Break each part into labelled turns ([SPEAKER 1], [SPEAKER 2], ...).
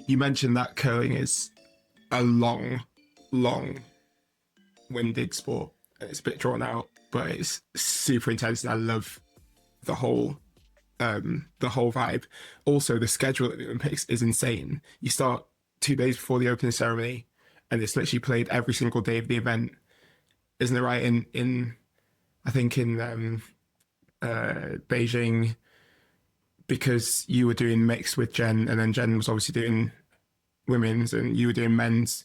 [SPEAKER 1] You mentioned that curling is a long-winded sport. It's a bit drawn out, but it's super intense, and I love the whole vibe. Also, the schedule at the Olympics is insane. You start 2 days before the opening ceremony, and it's literally played every single day of the event. Isn't it right? In I think in Beijing, because you were doing mixed with Jen, and then Jen was obviously doing women's, and you were doing men's.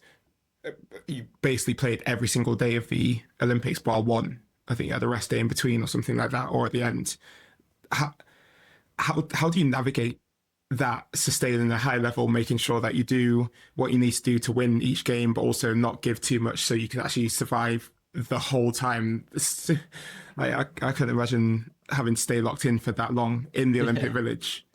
[SPEAKER 1] You basically played every single day of the Olympics bar one. I think you had a rest day in between or something like that, or at the end. How do you navigate that, sustaining a high level, making sure that you do what you need to do to win each game, but also not give too much so you can actually survive the whole time? I can imagine having to stay locked in for that long in the Olympic Village.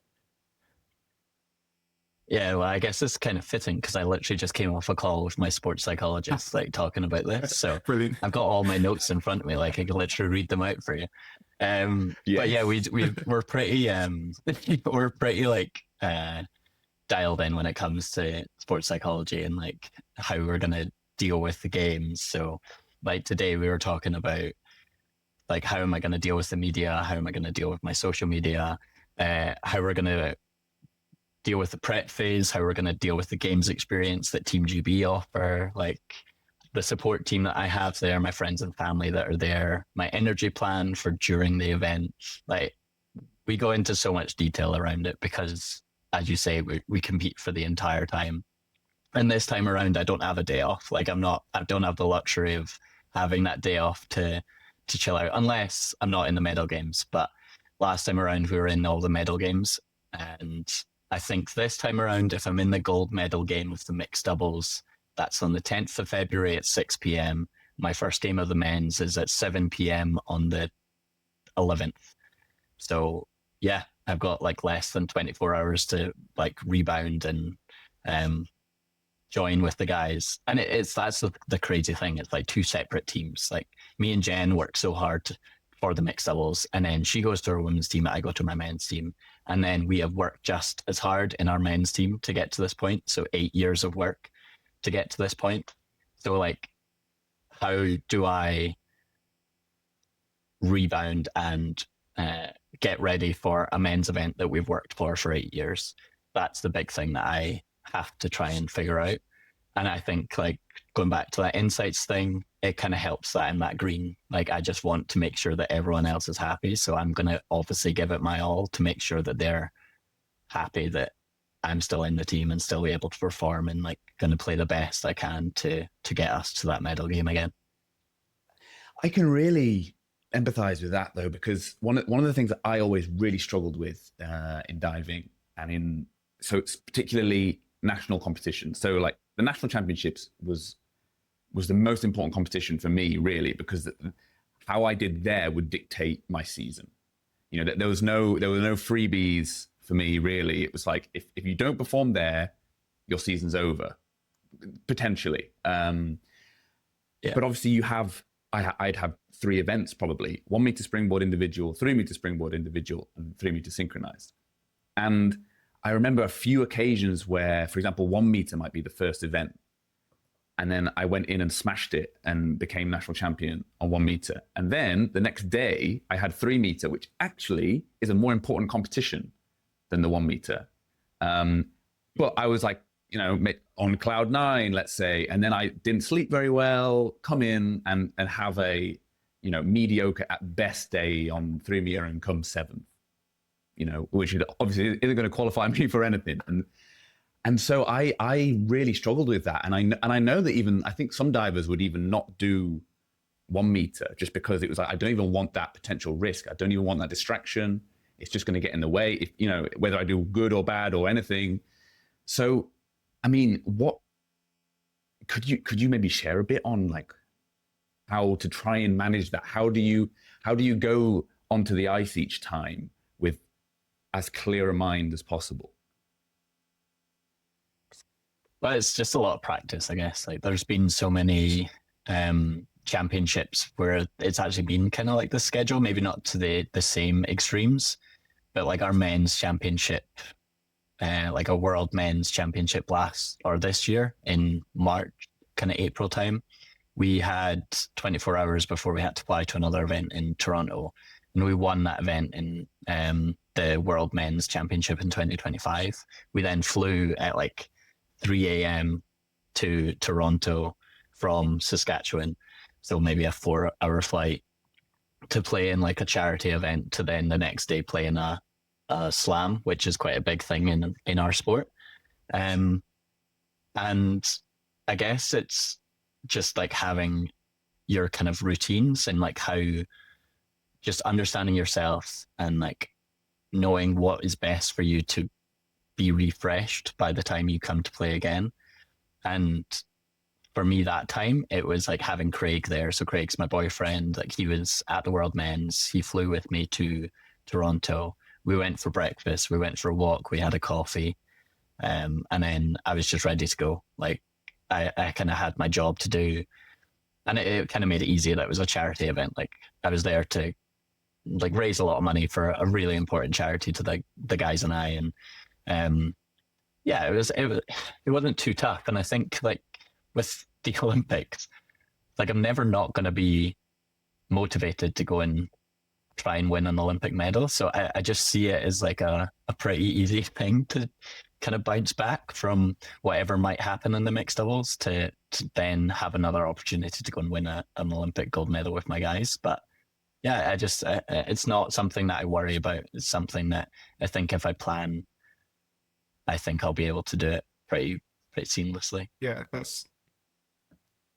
[SPEAKER 2] Yeah, well, I guess it's kind of fitting because I literally just came off a call with my sports psychologist, like talking about this. So
[SPEAKER 1] Brilliant.
[SPEAKER 2] I've got all my notes in front of me, like I can literally read them out for you. But yeah, we're pretty we're pretty like dialed in when it comes to sports psychology and like how we're gonna deal with the games. So like today we were talking about like how am I gonna deal with the media? How am I gonna deal with my social media? How we're gonna deal with the prep phase, how we're going to deal with the games experience that Team GB offer, like the support team that I have there, my friends and family that are there, my energy plan for during the event. Like we go into so much detail around it because, as you say, we compete for the entire time. And this time around, I don't have a day off. Like I don't have the luxury of having that day off to chill out, unless I'm not in the medal games. But last time around, we were in all the medal games, and I think this time around, if I'm in the gold medal game with the mixed doubles, that's on the 10th of February at 6 p.m. My first game of the men's is at 7 p.m. on the 11th. So yeah, I've got like less than 24 hours to like rebound and join with the guys. And that's the crazy thing. It's like two separate teams. Like me and Jen work so hard for the mixed doubles, and then she goes to her women's team, I go to my men's team. And then we have worked just as hard in our men's team to get to this point. So 8 years of work to get to this point. So like, how do I rebound and get ready for a men's event that we've worked for 8 years? That's the big thing that I have to try and figure out. And I think like going back to that insights thing, it kind of helps that I'm that green. Like I just want to make sure that everyone else is happy. So I'm going to obviously give it my all to make sure that they're happy that I'm still in the team and still able to perform and like going to play the best I can to get us to that medal game again.
[SPEAKER 3] I can really empathize with that though, because one of the things that I always really struggled with in diving and so it's particularly national competition. So like the national championships was the most important competition for me, really, because how I did there would dictate my season. You know, there were no freebies for me, really. It was like, if you don't perform there, your season's over, potentially. But obviously I'd have 3 events probably: 1 meter springboard individual, 3 meter springboard individual, and 3 meter synchronized. And I remember a few occasions where, for example, 1 meter might be the first event. And then I went in and smashed it and became national champion on 1 meter. And then the next day I had 3 meter, which actually is a more important competition than the 1 meter. But I was like, you know, on cloud 9, let's say, and then I didn't sleep very well, come in and have a, you know, mediocre at best day on 3 meter and come 7th, you know, which obviously isn't going to qualify me for anything. And so I really struggled with that. And I know that even, I think some divers would even not do 1 meter just because it was like, I don't even want that potential risk. I don't even want that distraction. It's just going to get in the way, if, you know, whether I do good or bad or anything. So, I mean, what could you maybe share a bit on like how to try and manage that? How do you go onto the ice each time with as clear a mind as possible?
[SPEAKER 2] Well, it's just a lot of practice, I guess. Like there's been so many championships where it's actually been kind of like the schedule, maybe not to the same extremes, but like our men's championship like a World Men's Championship this year in March, kind of April time. We had 24 hours before we had to fly to another event in Toronto, and we won that event in the World Men's Championship in 2025. We then flew at like 3 a.m. to Toronto from Saskatchewan, so maybe a 4-hour flight, to play in like a charity event, to then the next day play in a slam, which is quite a big thing in our sport. And I guess it's just like having your kind of routines and like how just understanding yourself and like knowing what is best for you to be refreshed by the time you come to play again. And for me that time, it was like having Craig there. So Craig's my boyfriend. Like, he was at the World Men's. He flew with me to Toronto. We went for breakfast. We went for a walk. We had a coffee. And then I was just ready to go. Like, I kind of had my job to do, and it kind of made it easier that it was a charity event. Like, I was there to like raise a lot of money for a really important charity to the guys and I. And yeah, it wasn't too tough. And I think like with the Olympics, like I'm never not going to be motivated to go and try and win an Olympic medal. So I just see it as like a pretty easy thing to kind of bounce back from whatever might happen in the mixed doubles to then have another opportunity to go and win an Olympic gold medal with my guys. But yeah, it's not something that I worry about. It's something that I think if I plan, I think I'll be able to do it pretty seamlessly.
[SPEAKER 1] Yeah,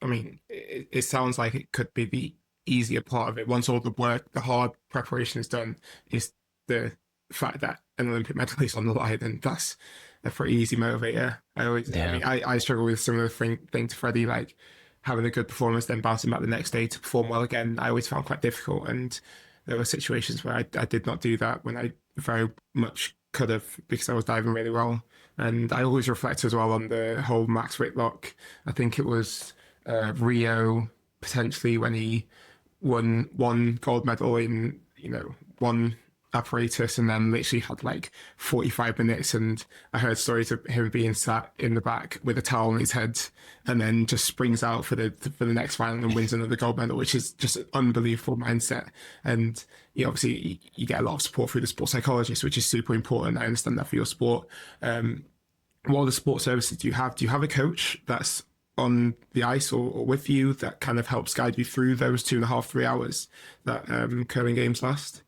[SPEAKER 1] I mean, it sounds like it could be the easier part of it. Once all the work, the hard preparation is done, is the fact that an Olympic medal is on the line, and that's a pretty easy motivator. I mean, I struggle with a similar thing to Freddie, like having a good performance, then bouncing back the next day to perform well again. I always found quite difficult, and there were situations where I did not do that when I very much could have, because I was diving really well. And I always reflect as well on the whole Max Whitlock. I think it was Rio, potentially, when he won one gold medal in, one apparatus, and then literally had like 45 minutes. And I heard stories of him being sat in the back with a towel on his head, and then just springs out for the next round and wins another gold medal, which is just an unbelievable mindset. And obviously you get a lot of support through the sports psychologist, which is super important. I understand that for your sport. What other sport services do you have? Do you have a coach that's on the ice or with you that kind of helps guide you through those 2.5, 3 hours that curling games last?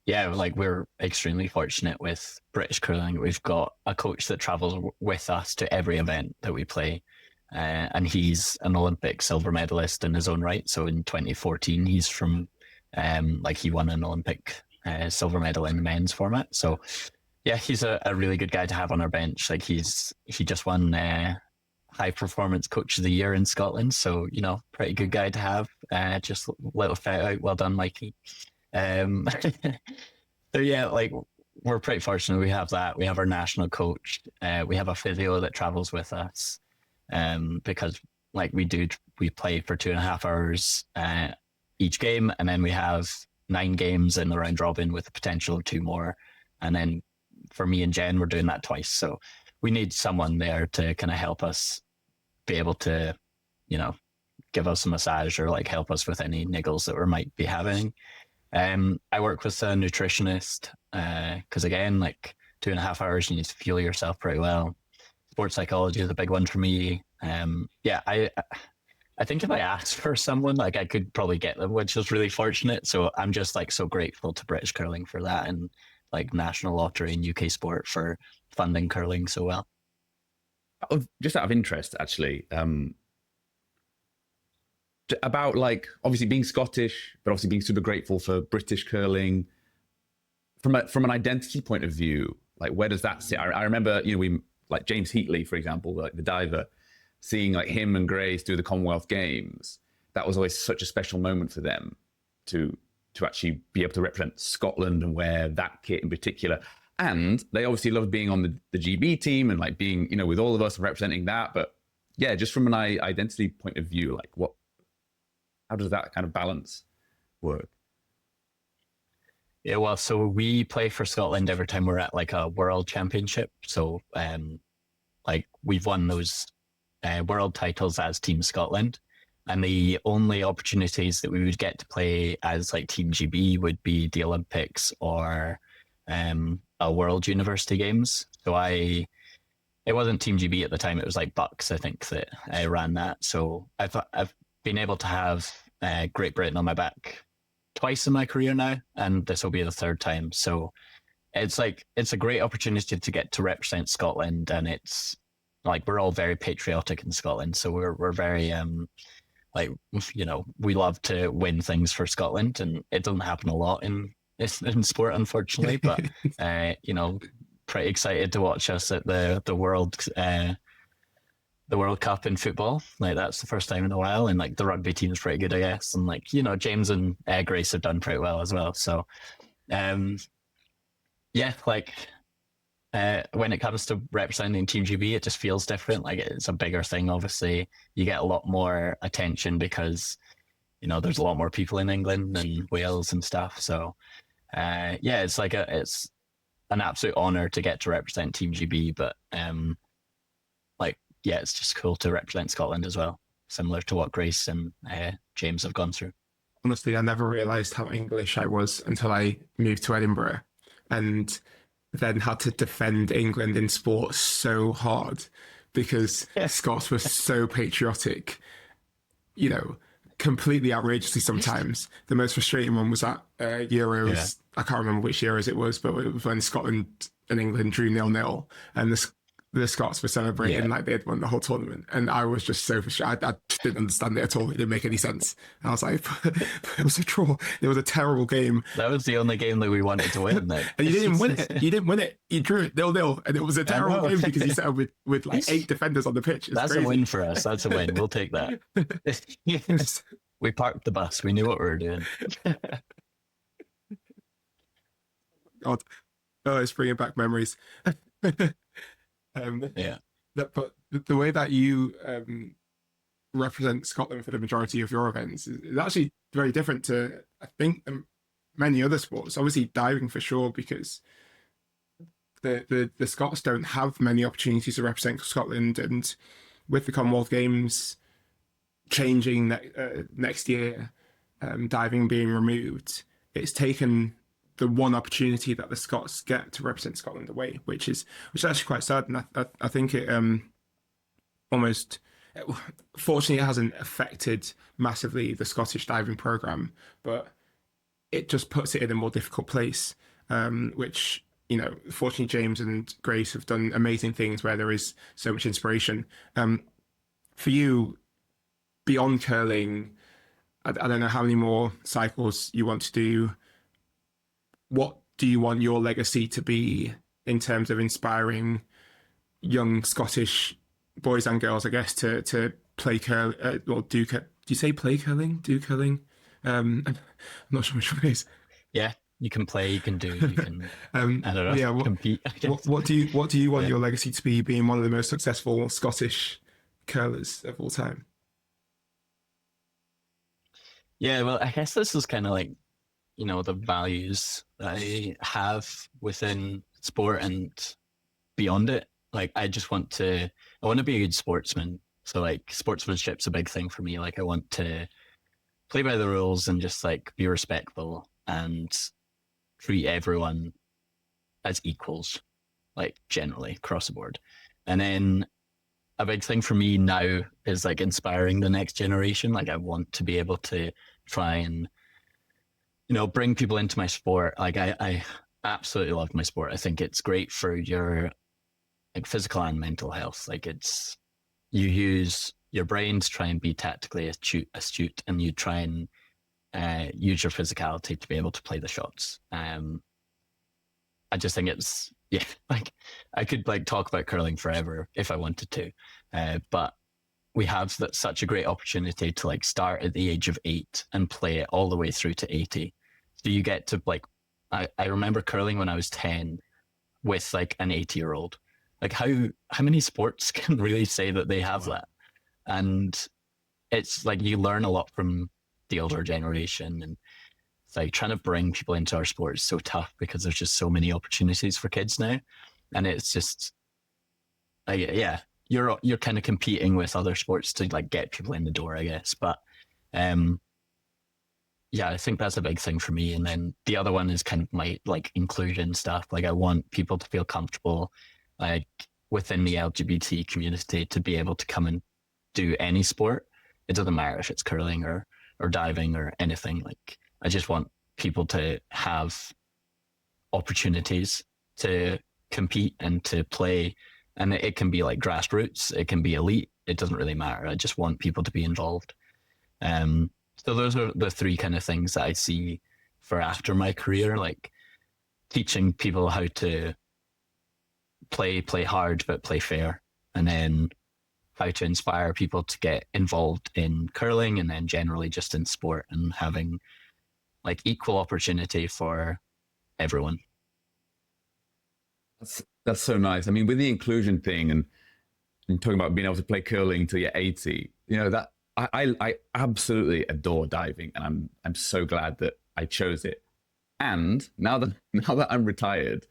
[SPEAKER 2] Yeah, like we're extremely fortunate with British curling. We've got a coach that travels with us to every event that we play. And he's an Olympic silver medalist in his own right. So in 2014, he's from, he won an Olympic silver medal in the men's format. So yeah, he's a really good guy to have on our bench. Like he just won High Performance Coach of the Year in Scotland. So, pretty good guy to have. Just a little shout out. Well done, Mikey. So yeah, like we're pretty fortunate. We have that. We have our national coach. We have a physio that travels with us. Because like we play for 2.5 hours each game, and then we have 9 games in the round robin with the potential of 2 more. And then for me and Jen, we're doing that twice. So we need someone there to kind of help us be able to, give us a massage or like help us with any niggles that we might be having. I work with a nutritionist because again, like 2.5 hours, you need to fuel yourself pretty well. Sports psychology is a big one for me. I think if I asked for someone, like I could probably get them, which is really fortunate. So I'm just like so grateful to British Curling for that, and like National Lottery and UK Sport for funding curling so well.
[SPEAKER 3] Just out of interest, actually, about like obviously being Scottish, but obviously being super grateful for British curling. From an identity point of view, like where does that sit? I remember, we like James Heatley, for example, like the diver, seeing like him and Grace do the Commonwealth Games. That was always such a special moment for them to actually be able to represent Scotland and wear that kit in particular. And they obviously loved being on the GB team and like being, with all of us representing that. But yeah, just from an identity point of view, like how does that kind of balance work?
[SPEAKER 2] Yeah, well, so we play for Scotland every time we're at like a world championship. So, like we've won those world titles as Team Scotland, and the only opportunities that we would get to play as like Team GB would be the Olympics or a World University Games. So it wasn't Team GB at the time; it was like Bucks, I think, that ran that. So I've been able to have Great Britain on my back twice in my career now, and this will be the third time. So it's a great opportunity to get to represent Scotland, and it's like we're all very patriotic in Scotland, so we're very like, you know, we love to win things for Scotland, and it doesn't happen a lot in sport, unfortunately. But you know, pretty excited to watch us at the World Cup in football. Like that's the first time in a while, and like the rugby team's pretty good, I guess. And like, you know, James and Grace have done pretty well as well. So, yeah, like when it comes to representing Team GB, it just feels different. Like it's a bigger thing. Obviously, you get a lot more attention because, you know, there's a lot more people in England and Wales and stuff. So, yeah, it's like it's an absolute honor to get to represent Team GB. But like, yeah, it's just cool to represent Scotland as well, similar to what Grace and James have gone through.
[SPEAKER 1] Honestly, I never realised how English I was until I moved to Edinburgh, and then had to defend England in sport so hard because Scots were so patriotic, you know, completely outrageously sometimes. The most frustrating one was at Euros. Yeah. I can't remember which Euros it was, but it was when Scotland and England drew 0-0, and the Scots were celebrating like they had won the whole tournament. And I was just so frustrated. I just didn't understand it at all. It didn't make any sense. And I was like, it was a draw. It was a terrible game.
[SPEAKER 2] That was the only game that we wanted to win. Though.
[SPEAKER 1] And you didn't win it. You didn't win it. You drew it 0-0. And it was a terrible game because you set up with like 8 defenders on the pitch.
[SPEAKER 2] That's crazy. A win for us. That's a win. We'll take that. Yes. We parked the bus. We knew what we were doing.
[SPEAKER 1] God. Oh, it's bringing back memories.
[SPEAKER 2] Yeah.
[SPEAKER 1] But the way that you represent Scotland for the majority of your events is actually very different to, I think, many other sports. Obviously, diving for sure, because the Scots don't have many opportunities to represent Scotland, and with the Commonwealth Games changing next year, diving being removed, it's taken the one opportunity that the Scots get to represent Scotland away, which is actually quite sad. And I think it fortunately it hasn't affected massively the Scottish diving program, but it just puts it in a more difficult place, which, you know, fortunately James and Grace have done amazing things where there is so much inspiration. For you, beyond curling, I don't know how many more cycles you want to do. What do you want your legacy to be in terms of inspiring young Scottish boys and girls, I guess, to play curl or do you say play curling? Do curling? I'm not sure which one it is.
[SPEAKER 2] Yeah, you can play, you can do, you can I don't know,
[SPEAKER 1] yeah,
[SPEAKER 2] compete.
[SPEAKER 1] What do you want your legacy to be, being one of the most successful Scottish curlers of all time?
[SPEAKER 2] Yeah, well, I guess this is kind of like, you know, the values that I have within sport and beyond it. Like, I want to be a good sportsman. So like sportsmanship's a big thing for me. Like I want to play by the rules and just like be respectful and treat everyone as equals, like generally across the board. And then a big thing for me now is like inspiring the next generation. Like I want to be able to try and, you know, bring people into my sport. Like I absolutely love my sport. I think it's great for your like physical and mental health. Like it's, you use your brain to try and be tactically astute, and you try and use your physicality to be able to play the shots. I just think it's, yeah, like I could like talk about curling forever if I wanted to, but we have such a great opportunity to like start at the age of 8 and play it all the way through to 80. So you get to like, I remember curling when I was 10 with like an 80-year-old. Like how many sports can really say that they have that? And it's like you learn a lot from the older generation, and It's like trying to bring people into our sport is so tough because there's just so many opportunities for kids now, and it's just, yeah, you're kind of competing with other sports to like get people in the door, I guess. But yeah, I think that's a big thing for me. And then the other one is kind of my like inclusion stuff. Like I want people to feel comfortable, like within the LGBT community, to be able to come and do any sport. It doesn't matter if it's curling or diving or anything. Like I just want people to have opportunities to compete and to play. And it can be like grassroots, it can be elite. It doesn't really matter. I just want people to be involved. So those are the three kind of things that I see for after my career, like teaching people how to play hard, but play fair. And then how to inspire people to get involved in curling, and then generally just in sport, and having like equal opportunity for everyone.
[SPEAKER 3] That's so nice. I mean, with the inclusion thing and talking about being able to play curling until you're 80, you know, that I absolutely adore diving, and I'm so glad that I chose it. And now that I'm retired,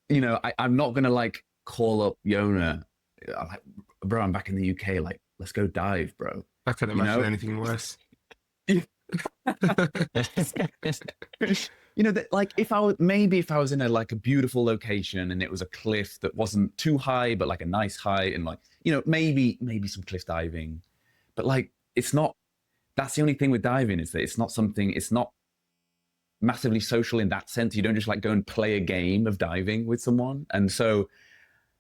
[SPEAKER 3] you know, I'm not gonna like call up Yona, like, bro, I'm back in the UK, like, let's go dive, bro.
[SPEAKER 1] I couldn't imagine anything worse.
[SPEAKER 3] You know, that like if I was in a beautiful location and it was a cliff that wasn't too high but like a nice height, and like, you know, maybe some cliff diving, but like it's not. That's the only thing with diving, is that it's not massively social in that sense. You don't just like go and play a game of diving with someone. And so,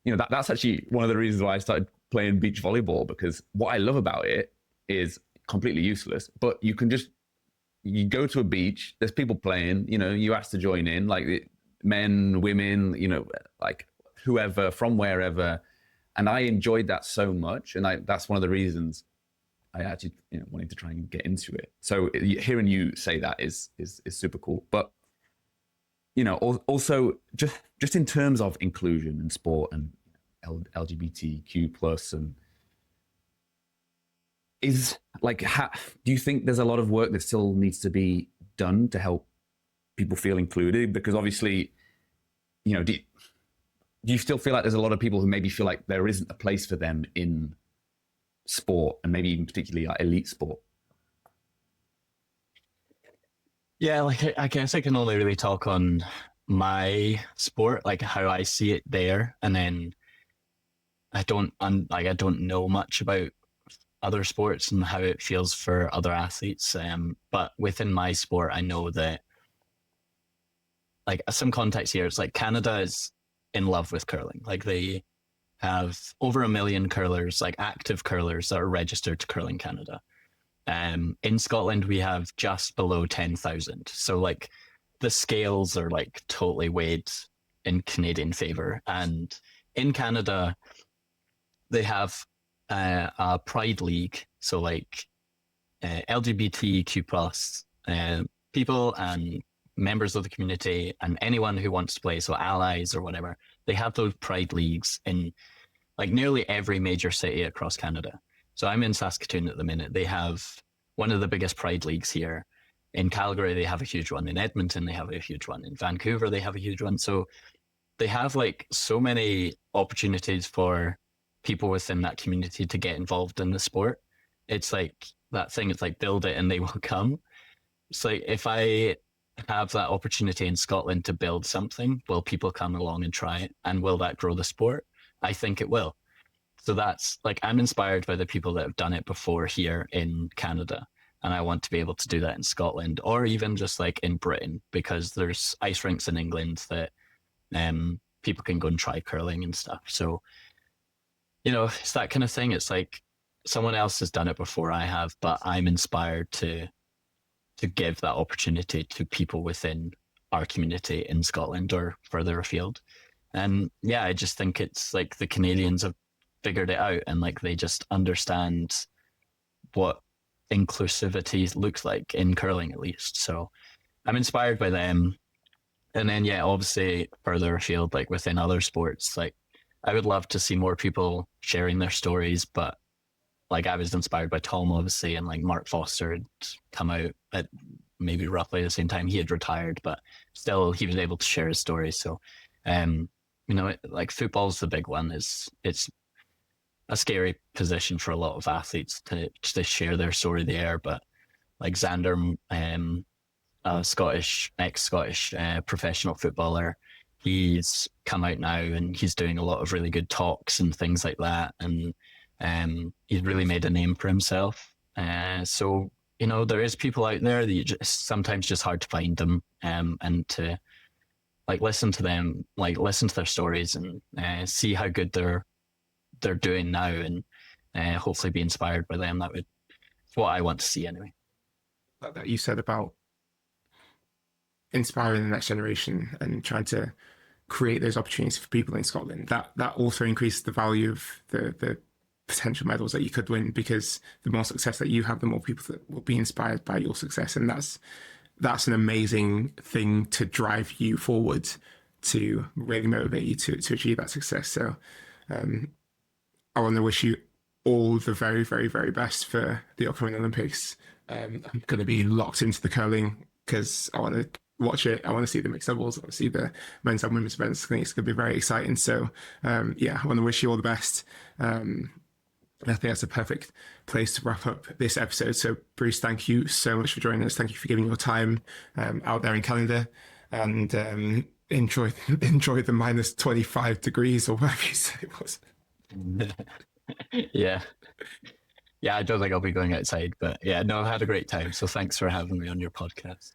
[SPEAKER 3] you know, that's actually one of the reasons why I started playing beach volleyball, because what I love about it is completely useless, but you go to a beach, there's people playing, you know, you ask to join in, like men, women, you know, like whoever from wherever. And I enjoyed that so much. And that's one of the reasons I actually, you know, wanted to try and get into it. So hearing you say that is super cool. But, you know, also just in terms of inclusion and sport and LGBTQ plus, and is like, do you think there's a lot of work that still needs to be done to help people feel included? Because obviously, you know, do you still feel like there's a lot of people who maybe feel like there isn't a place for them in sport, and maybe even particularly like elite sport?
[SPEAKER 2] Yeah, like I guess I can only really talk on my sport, like how I see it there, and then I don't know much about other sports and how it feels for other athletes. But within my sport, I know that, like, some context here, it's like Canada is in love with curling. Like they have over 1 million curlers, like active curlers that are registered to Curling Canada. In Scotland, we have just below 10,000. So like the scales are like totally weighed in Canadian favor. And in Canada, they have a Pride League. So like LGBTQ plus people and members of the community and anyone who wants to play, so allies or whatever, they have those Pride Leagues in like nearly every major city across Canada. So I'm in Saskatoon at the minute. They have one of the biggest Pride Leagues here. In Calgary, they have a huge one. In Edmonton, they have a huge one. In Vancouver, they have a huge one. So they have like so many opportunities for people within that community to get involved in the sport. It's like that thing, it's like build it and they will come. It's like if I have that opportunity in Scotland to build something, will people come along and try it? And will that grow the sport? I think it will. So that's like, I'm inspired by the people that have done it before here in Canada. And I want to be able to do that in Scotland, or even just like in Britain, because there's ice rinks in England that people can go and try curling and stuff. So, you know, it's that kind of thing. It's like someone else has done it before I have, but I'm inspired to give that opportunity to people within our community in Scotland or further afield. And yeah, I just think it's like the Canadians have figured it out, and like they just understand what inclusivity looks like in curling, at least. So I'm inspired by them. And then yeah, obviously further afield, like within other sports, like I would love to see more people sharing their stories, but like I was inspired by Tom, obviously, and like Mark Foster had come out at maybe roughly the same time. He had retired, but still he was able to share his story. So, you know, like football's the big one. It's a scary position for a lot of athletes to share their story there, but like Xander, a ex-Scottish professional footballer, he's come out now and he's doing a lot of really good talks and things like that, and he's really made a name for himself. So you know, there is people out there that sometimes just hard to find them, and to like listen to them, like listen to their stories and see how good they're doing now, and hopefully be inspired by them. That's what I want to see anyway.
[SPEAKER 1] That you said about inspiring the next generation and trying to create those opportunities for people in Scotland, that also increases the value of the potential medals that you could win, because the more success that you have, the more people that will be inspired by your success, and that's an amazing thing to drive you forward, to really motivate you to achieve that success. So I want to wish you all the very, very, very best for the upcoming Olympics. I'm going to be locked into the curling because I want to watch it. I want to see the mixed doubles. I want to see the men's and women's events. I think it's going to be very exciting. So yeah, I want to wish you all the best. I think that's a perfect place to wrap up this episode. So Bruce, thank you so much for joining us. Thank you for giving your time out there in Canada, and enjoy the minus 25 degrees or whatever you said it was.
[SPEAKER 2] Yeah, I don't think I'll be going outside, but yeah, no, I've had a great time. So thanks for having me on your podcast.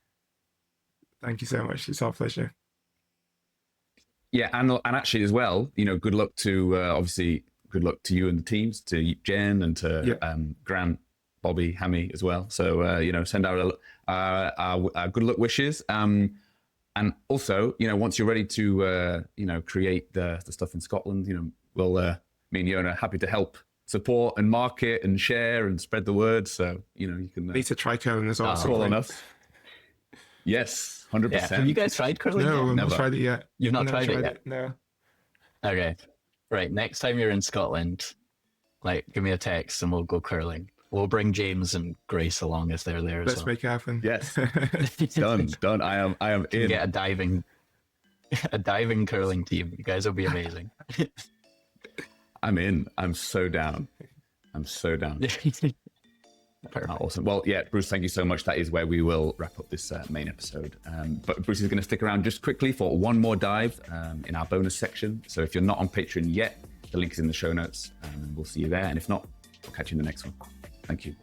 [SPEAKER 1] Thank you so much. It's our pleasure.
[SPEAKER 3] Yeah, and actually as well, you know, good luck to obviously. Good luck to you and the teams, to Jen and to Grant, Bobby, Hammy as well. So, you know, send out our good luck wishes. And also, you know, once you're ready to, you know, create the stuff in Scotland, you know, we'll, me and Yona are happy to help support and market and share and spread the word. So, you know, you can...
[SPEAKER 1] need to try curling as well.
[SPEAKER 3] Cool enough. Yes, 100%.
[SPEAKER 2] Yeah. Have you guys tried curling?
[SPEAKER 1] No, I've
[SPEAKER 3] Never.
[SPEAKER 1] not tried it yet.
[SPEAKER 2] You've not tried it yet?
[SPEAKER 1] No.
[SPEAKER 2] Okay. Right, next time you're in Scotland, like, give me a text and we'll go curling. We'll bring James and Grace along if they're there as well.
[SPEAKER 1] Let's make it happen.
[SPEAKER 3] Yes. Done. I am in.
[SPEAKER 2] Get a diving curling team. You guys will be amazing.
[SPEAKER 3] I'm in. I'm so down. Awesome. Well, yeah, Bruce, thank you so much. That is where we will wrap up this main episode. But Bruce is going to stick around just quickly for one more dive in our bonus section. So if you're not on Patreon yet, the link is in the show notes. We'll see you there. And if not, we'll catch you in the next one. Thank you.